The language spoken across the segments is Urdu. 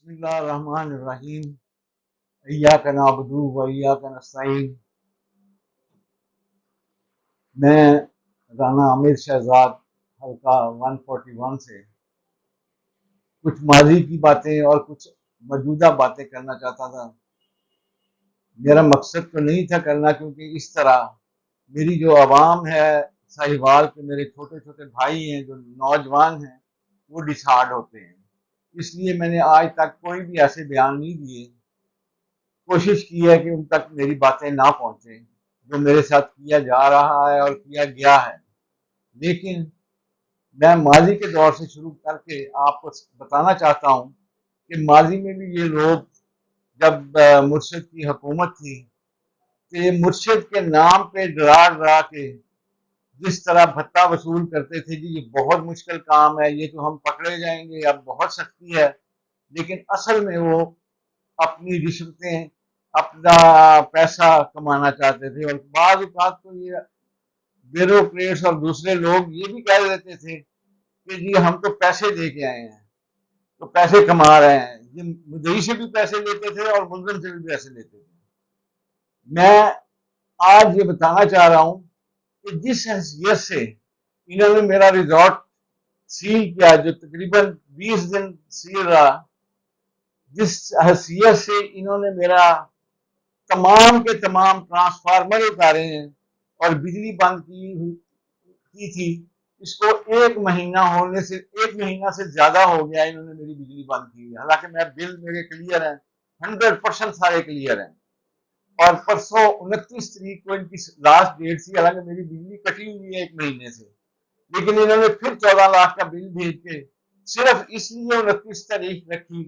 بسم اللہ الرحمن الرحیم ایاک نعبد و ایاک نستعین۔ میں رانا عامر شہزاد حلقہ 141 سے کچھ ماضی کی باتیں اور کچھ موجودہ باتیں کرنا چاہتا تھا۔ میرا مقصد تو نہیں تھا کرنا، کیونکہ اس طرح میری جو عوام ہے ساہیوال کے، میرے چھوٹے چھوٹے بھائی ہیں جو نوجوان ہیں، وہ ڈسہارڈ ہوتے ہیں۔ اس لیے میں نے آج تک کوئی بھی ایسے بیان نہیں دیے، کوشش کی ہے کہ ان تک میری باتیں نہ پہنچیں جو میرے ساتھ کیا جا رہا ہے اور کیا گیا ہے۔ لیکن میں ماضی کے دور سے شروع کر کے آپ کو بتانا چاہتا ہوں کہ ماضی میں بھی یہ لوگ، جب مرشد کی حکومت تھی، کہ مرشد کے نام پہ ڈرا ڈرا کے جس طرح بھتہ وصول کرتے تھے کہ یہ بہت مشکل کام ہے، یہ تو ہم پکڑے جائیں گے، اب بہت سختی ہے، لیکن اصل میں وہ اپنی رشوتیں، اپنا پیسہ کمانا چاہتے تھے۔ اور بعض اوقات تو یہ بیوروکریٹس اور دوسرے لوگ یہ بھی کہہ دیتے تھے کہ جی ہم تو پیسے دے کے آئے ہیں، تو پیسے کما رہے ہیں۔ یہ مدعی سے بھی پیسے لیتے تھے اور ملزم سے بھی پیسے لیتے تھے۔ میں آج یہ بتانا چاہ رہا ہوں کہ جس حیثیت سے انہوں نے میرا ریزورٹ سیل کیا، جو تقریباً 20 دن سیل رہا، جس حیثیت سے انہوں نے میرا تمام کے تمام ٹرانسفارمر اتارے ہیں اور بجلی بند کی تھی، اس کو ایک مہینہ سے زیادہ ہو گیا انہوں نے میری بجلی بند کی ہے۔ حالانکہ بل میرے کلیئر ہیں، 100% سارے کلیئر ہیں، اور پرسوں 29 تاریخ کو ان کی لاسٹ ڈیٹ تھی، حالانکہ میری بجلی کٹی ہوئی ہے 1 مہینے سے، لیکن انہوں نے پھر 14 لاکھ کا بل بھیج کے صرف اس لیے 29 تاریخ رکھی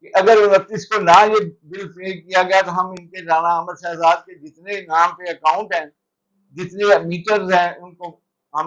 کہ اگر 29 کو نہ یہ بل پے کیا گیا تو ہم ان کے رانا عامر شہزاد کے جتنے نام پہ اکاؤنٹ ہیں، جتنے میٹرز ہیں، ان کو ہم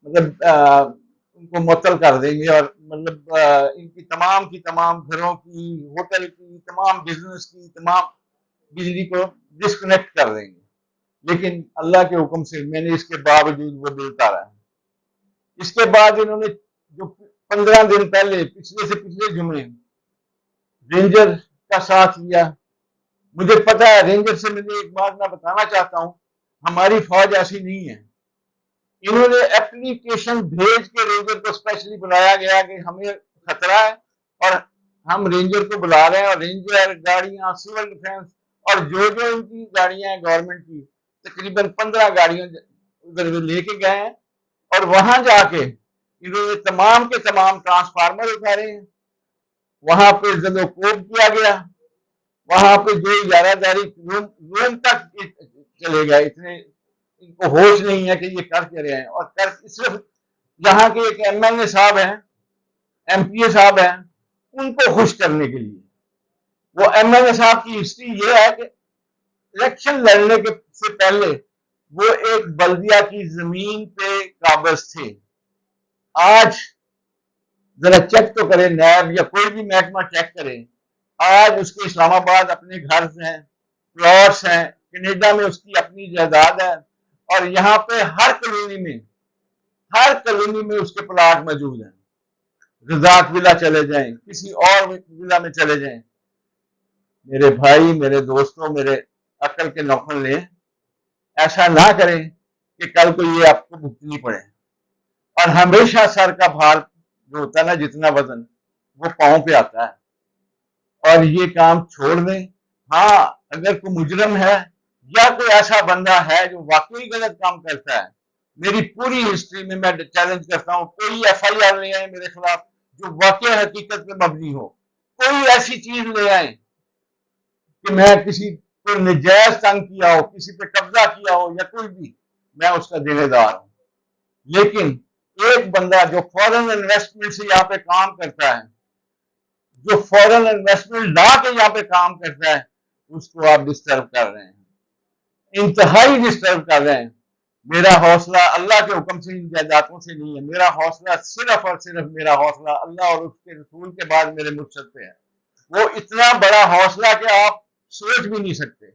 ان کو معطل کر دیں گے، اور ان کی تمام گھروں کی، ہوٹل کی، تمام بزنس کی، تمام بجلی کو ڈسکنیکٹ کر دیں گے۔ لیکن اللہ کے حکم سے میں نے اس کے باوجود وہ بل اتارا ہے۔ اس کے بعد انہوں نے جو 15 دن پہلے پچھلے جمعے رینجر کا ساتھ لیا۔ مجھے پتا ہے، رینجر سے میں ایک بات میں بتانا چاہتا ہوں، ہماری فوج ایسی نہیں ہے۔ انہوں نے اپلیکیشن بھیج کے رینجر کو اسپیشلی بلایا گیا کہ ہمیں خطرہ ہے اور ہم رینجر کو بلا رہے ہیں، اور رینجر گاڑیاں، سول ڈیفنس اور جو ان کی گاڑیاں ہیں گورنمنٹ کی، تقریباً 15 گاڑیاں ادھر لے کے گئے ہیں، اور وہاں جا کے انہوں نے تمام کے تمام ٹرانسفارمر اتارے ہیں۔ وہاں پہ زد و کوب کیا گیا، وہاں پہ جو اجارہ داری روم تک چلے گئے۔ اتنے ان کو ہوش نہیں ہے کہ یہ کر کے رہے ہیں، اور صرف یہاں کے ایک MLA صاحب ہیں، MPA صاحب ہیں، ان کو خوش کرنے کے لیے۔ وہ MLA صاحب کی ہسٹری یہ ہے کہ الیکشن لڑنے سے پہلے وہ ایک بلدیہ کی زمین پہ قابض تھے۔ آج ذرا چیک تو کریں، نیب یا کوئی بھی محکمہ چیک کریں، آج اس کے اسلام آباد اپنے گھر ہیں، پلاٹس ہیں، کینیڈا میں اس کی اپنی جائیداد ہے، اور یہاں پہ ہر کالونی میں اس کے پلاٹ موجود ہیں۔ رزاق ولا چلے جائیں، کسی اور ولا میں چلے جائیں، میرے بھائی، میرے دوستوں، میرے عقل کے نوکر لیں، ایسا نہ کریں کہ کل کو یہ آپ کو بھگتنی پڑے۔ اور ہمیشہ سر کا بھار جو ہوتا ہے نا، جتنا وزن، وہ پاؤں پہ آتا ہے، اور یہ کام چھوڑ دیں۔ ہاں، اگر کوئی مجرم ہے یا کوئی ایسا بندہ ہے جو واقعی غلط کام کرتا ہے، میری پوری ہسٹری میں چیلنج کرتا ہوں، کوئی FIR لے آئے میرے خلاف جو واقع حقیقت پہ مبنی ہو، کوئی ایسی چیز لے آئے کہ میں کسی کو نجائز تنگ کیا ہو، کسی پہ قبضہ کیا ہو یا کوئی بھی، میں اس کا ذمہ دار ہوں۔ لیکن ایک بندہ جو فورن انویسٹمنٹ سے یہاں پہ کام کرتا ہے، جو فورن انویسٹمنٹ لا کے یہاں پہ کام کرتا ہے، اس کو آپ ڈسٹرب کر رہے ہیں، انتہائی ڈسٹرب کر رہے ہیں۔ میرا حوصلہ اللہ کے حکم سے ان جائیدادوں سے نہیں ہے، میرا حوصلہ صرف اور صرف میرا حوصلہ اللہ اور اس کے رسول کے بعد میرے مرشد پہ ہے۔ وہ اتنا بڑا حوصلہ کہ آپ سوچ بھی نہیں سکتے۔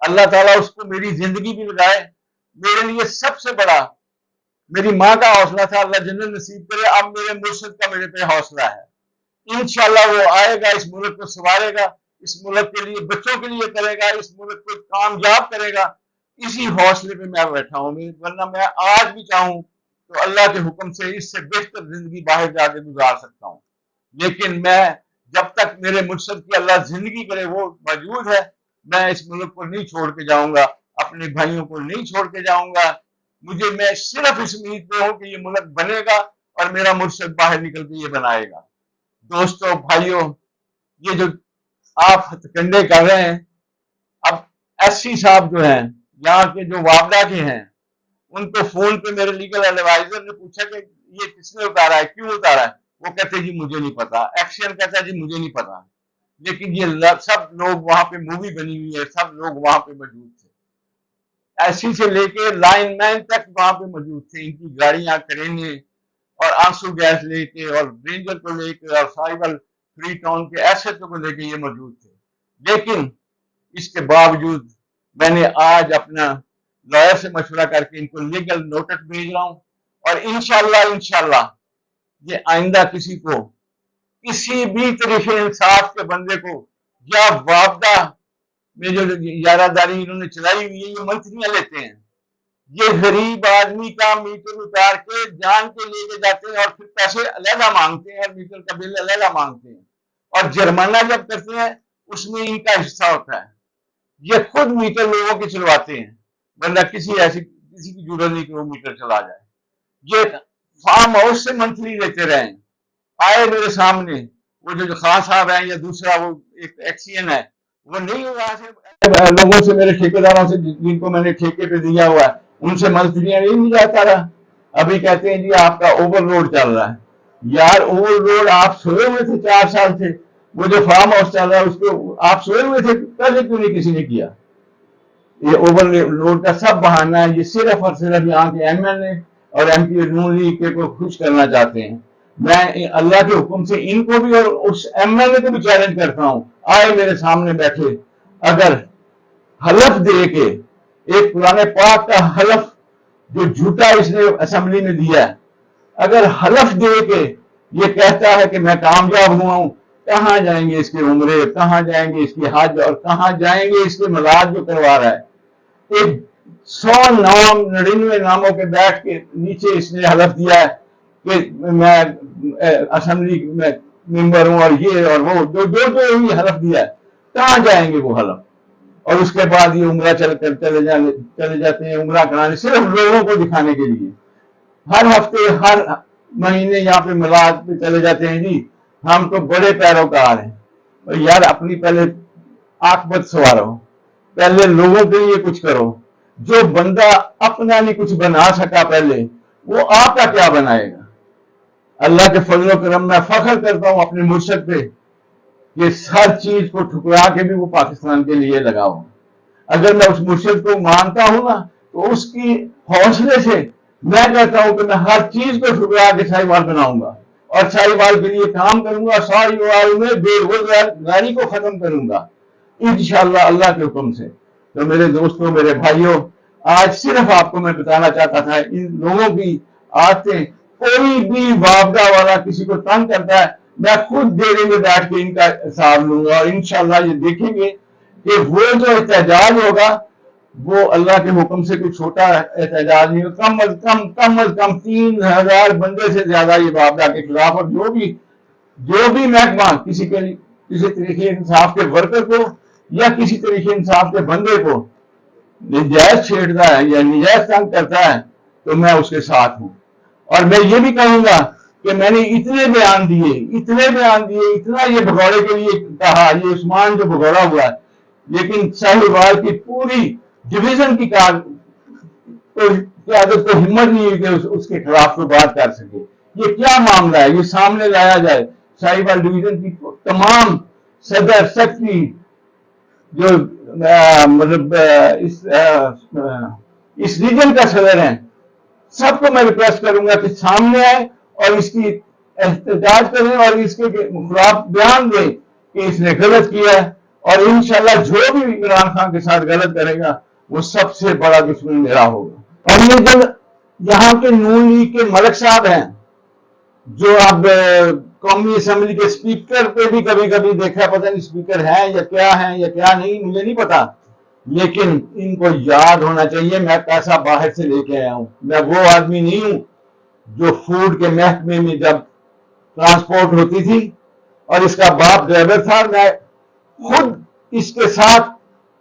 اللہ تعالیٰ اس کو میری زندگی بھی لگائے۔ میرے لیے سب سے بڑا میری ماں کا حوصلہ تھا، اللہ جنت نصیب کرے، اب میرے مرشد کا میرے پہ حوصلہ ہے۔ انشاءاللہ وہ آئے گا، اس ملک کو سنوارے گا، اس ملک کے لیے بچوں کے لیے کرے گا، اس ملک کو کامیاب کرے گا۔ اسی حوصلے پہ میں بیٹھا ہوں، ورنہ میں آج بھی چاہوں تو اللہ کے حکم سے اس سے بہتر زندگی باہر جا کے گزار سکتا ہوں، لیکن میں جب تک میرے مرشد کی اللہ زندگی کرے وہ موجود ہے، میں اس ملک کو نہیں چھوڑ کے جاؤں گا، اپنے بھائیوں کو نہیں چھوڑ کے جاؤں گا۔ میں صرف اس امید پہ ہوں کہ یہ ملک بنے گا اور میرا مرشد باہر نکل کے یہ بنائے گا۔ دوستوں، بھائیوں، یہ جو آپ ہتھ کنڈے کر رہے ہیں، اب ایس سی صاحب جو ہیں یہاں کے، جو وابڈا کے ہیں، ان کو فون پہ میرے لیگل ایڈوائزر نے پوچھا کہ یہ کس نے اتارا ہے، کیوں اتارا ہے؟ وہ کہتے جی مجھے نہیں پتا، ایکشن کہتا جی مجھے نہیں پتا، لیکن یہ سب لوگ وہاں پہ مووی بنی ہوئی ہے، سب لوگ وہاں پہ موجود تھے، ایسی سے لے کے لائن مین تک وہاں پہ موجود تھے، ان کی گاڑیاں کرینے اور آنسو گیس لے کے اور رینجر کو لے کے اور سائبر فری ٹاؤن کے ایسے کو لے کے یہ موجود تھے، لیکن اس کے باوجود میں نے آج اپنا لائر سے مشورہ کر کے ان کو لیگل نوٹس بھیج رہا ہوں، اور انشاءاللہ یہ آئندہ کسی کو، کسی بھی طریقے انصاف کے بندے کو، یا وابدہ میں جو یارہ داری انہوں نے چلائی ہوئی ہے، یہ منتریاں لیتے ہیں، یہ غریب آدمی کا میٹر اتار کے جان کے لے کے جاتے ہیں اور پھر پیسے علیحدہ مانگتے ہیں اور میٹر کا بل علیحدہ مانگتے ہیں، اور جرمانہ جب کرتے ہیں اس میں ان کا حصہ ہوتا ہے۔ یہ خود میٹر لوگوں کے چلواتے ہیں، ورنہ کسی کی ضرورت نہیں کہ وہ میٹر چلا جائے۔ یہ فارم ہاؤس سے منتری لیتے رہے ہیں، آئے میرے سامنے وہ جو خان صاحب ہیں یا دوسرا وہ ایک ایکسین ہے، وہ نہیں وہاں سے لوگوں سے، میرے ٹھیکیداروں سے جن کو میں نے ٹھیکے پہ دیا ہوا ہے، ان سے منتریاں نہیں جاتا رہا، ابھی کہتے ہیں جی آپ کا اوور لوڈ چل رہا ہے۔ یار اوور لوڈ آپ سوئے ہوئے تھے 4 سال سے، وہ جو فارم ہاؤس چل رہا ہے اس کو آپ سوئے ہوئے تھے، پہلے کیوں نہیں کسی نے کیا؟ یہ اوور لوڈ کا سب بہانہ ہے، یہ صرف اور صرف یہاں کے ایم ایل اے اور ایم پی نون لیگ کے کو خوش کرنا چاہتے ہیں۔ میں اللہ کے حکم سے ان کو بھی اور اس ایم ایل اے کو بھی چیلنج کرتا ہوں، آئے میرے سامنے بیٹھے، اگر حلف دے کے ایک قرآن پاک کا حلف جو جھوٹا اس نے اسمبلی میں دیا ہے، اگر حلف دے کے یہ کہتا ہے کہ میں کامیاب ہوا ہوں، کہاں جائیں گے اس کے عمرے، کہاں جائیں گے اس کی حج، اور کہاں جائیں گے اس کے ملاد جو کروا رہا ہے؟ ایک 99 ناموں کے بیٹھ کے نیچے اس نے حلف دیا ہے کہ میں اسمبلی میں ممبر ہوں اور یہ اور وہ جو ہی حلف دیا ہے، کہاں جائیں گے وہ حلف؟ اور اس کے بعد یہ عمرہ چلے جاتے ہیں، عمرہ کرانے صرف لوگوں کو دکھانے کے لیے، ہر ہفتے ہر مہینے یہاں پہ میلاد پہ چلے جاتے ہیں، جی ہم تو بڑے پیروکار ہیں۔ اور یار اپنی پہلے عاقبت سنوارو، پہلے لوگوں کے لیے کچھ کرو۔ جو بندہ اپنا نہیں کچھ بنا سکا پہلے، وہ آپ کا کیا بنائے گا؟ اللہ کے فضل و کرم میں فخر کرتا ہوں اپنے مرشد پہ کہ ہر چیز کو ٹھکرا کے بھی وہ پاکستان کے لیے لگا ہوں۔ اگر میں اس مرشد کو مانتا ہوں نا تو اس کی حوصلے سے میں کہتا ہوں کہ میں ہر چیز کو ٹھکرا کے سائی وال بناؤں گا اور سائی وال کے لیے کام کروں گا، سائی وال میں بے روزگاری کو ختم کروں گا انشاءاللہ اللہ کے حکم سے۔ تو میرے دوستوں، میرے بھائیوں، آج صرف آپ کو میں بتانا چاہتا تھا ان لوگوں کی عادتیں، کوئی بھی وابدہ والا کسی کو تنگ کرتا ہے، میں خود ڈیرے میں بیٹھ کے ان کا حساب لوں گا، اور انشاءاللہ یہ دیکھیں گے کہ وہ جو احتجاج ہوگا وہ اللہ کے حکم سے کوئی چھوٹا احتجاج نہیں، کم از کم 3000 بندے سے زیادہ یہ وابدہ کے خلاف، اور جو بھی محکمہ کسی طریقے انصاف کے ورکر کو یا کسی طریقے انصاف کے بندے کو نجائز چھیڑتا ہے یا نجائز تنگ کرتا ہے تو میں اس کے ساتھ ہوں۔ اور میں یہ بھی کہوں گا کہ میں نے اتنے بیان دیے، اتنا یہ بھگوڑے کے لیے کہا، یہ عثمان جو بھگوڑا ہوا ہے، لیکن ساہیوال کی پوری ڈویژن کی قیادت کو ہمت نہیں ہوئی کہ اس کے خلاف کوئی بات کر سکے۔ یہ کیا معاملہ ہے، یہ سامنے لایا جائے۔ ساہیوال ڈویژن کی تمام صدر سیکٹری جو مطلب اس ریجن کا صدر ہیں، سب کو میں ریکویسٹ کروں گا کہ سامنے آئے اور اس کی احتجاج کریں اور اس کے خلاف بیان دیں کہ اس نے غلط کیا ہے، اور انشاءاللہ جو بھی عمران خان کے ساتھ غلط کرے گا وہ سب سے بڑا دشمن میرا ہوگا۔ اور یہ جو یہاں کے نون لیگ کے ملک صاحب ہیں جو اب قومی اسمبلی کے اسپیکر پہ بھی کبھی کبھی دیکھا، پتہ نہیں اسپیکر ہیں یا کیا نہیں، مجھے نہیں پتا، لیکن ان کو یاد ہونا چاہیے میں پیسہ باہر سے لے کے آیا ہوں، میں وہ آدمی نہیں ہوں جو فوڈ کے محکمے میں جب ٹرانسپورٹ ہوتی تھی اور اس کا باپ ڈرائیور تھا، میں خود اس کے ساتھ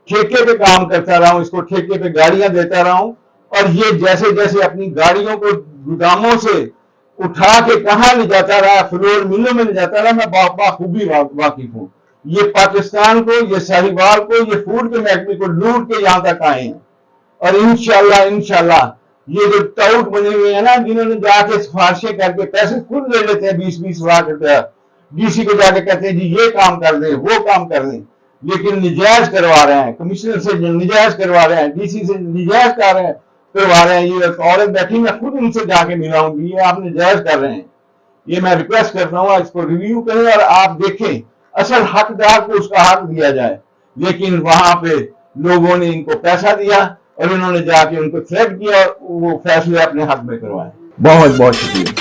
ٹھیکے پہ کام کرتا رہا ہوں، اس کو ٹھیکے پہ گاڑیاں دیتا رہا ہوں، اور یہ جیسے جیسے اپنی گاڑیوں کو گوداموں سے اٹھا کے کہاں لے جاتا رہا، فلور ملوں میں لے جاتا رہا، میں بخوبی واقف ہوں۔ یہ پاکستان کو، یہ ساہیوال کو، یہ فوڈ کے محکمے کو لوٹ کے یہاں تک آئے ہیں، اور انشاءاللہ یہ جو ٹاؤٹ بنے ہوئے ہیں نا، جنہوں نے جا کے سفارشیں کر کے پیسے خود لے لیتے ہیں 20-20 لاکھ روپیہ، ڈی سی کو جا کے کہتے ہیں جی یہ کام کر دیں، وہ کام کر دیں، لیکن نجائز کروا رہے ہیں، کمشنر سے نجائز کروا رہے ہیں، ڈی سی سے نجائز کروا رہے ہیں۔ یہ عورت بیٹھی، میں خود ان سے جا کے ملا ہوں گی، یہ آپ نجائز کر رہے ہیں۔ یہ میں ریکویسٹ کرتا ہوں اس کو ریویو کریں اور آپ دیکھیں اصل حقدار کو اس کا حق دیا جائے، لیکن وہاں پہ لوگوں نے ان کو پیسہ دیا اور انہوں نے جا کے ان کو تھریٹ کیا اور وہ فیصلے اپنے حق میں کروائے۔ بہت بہت شکریہ۔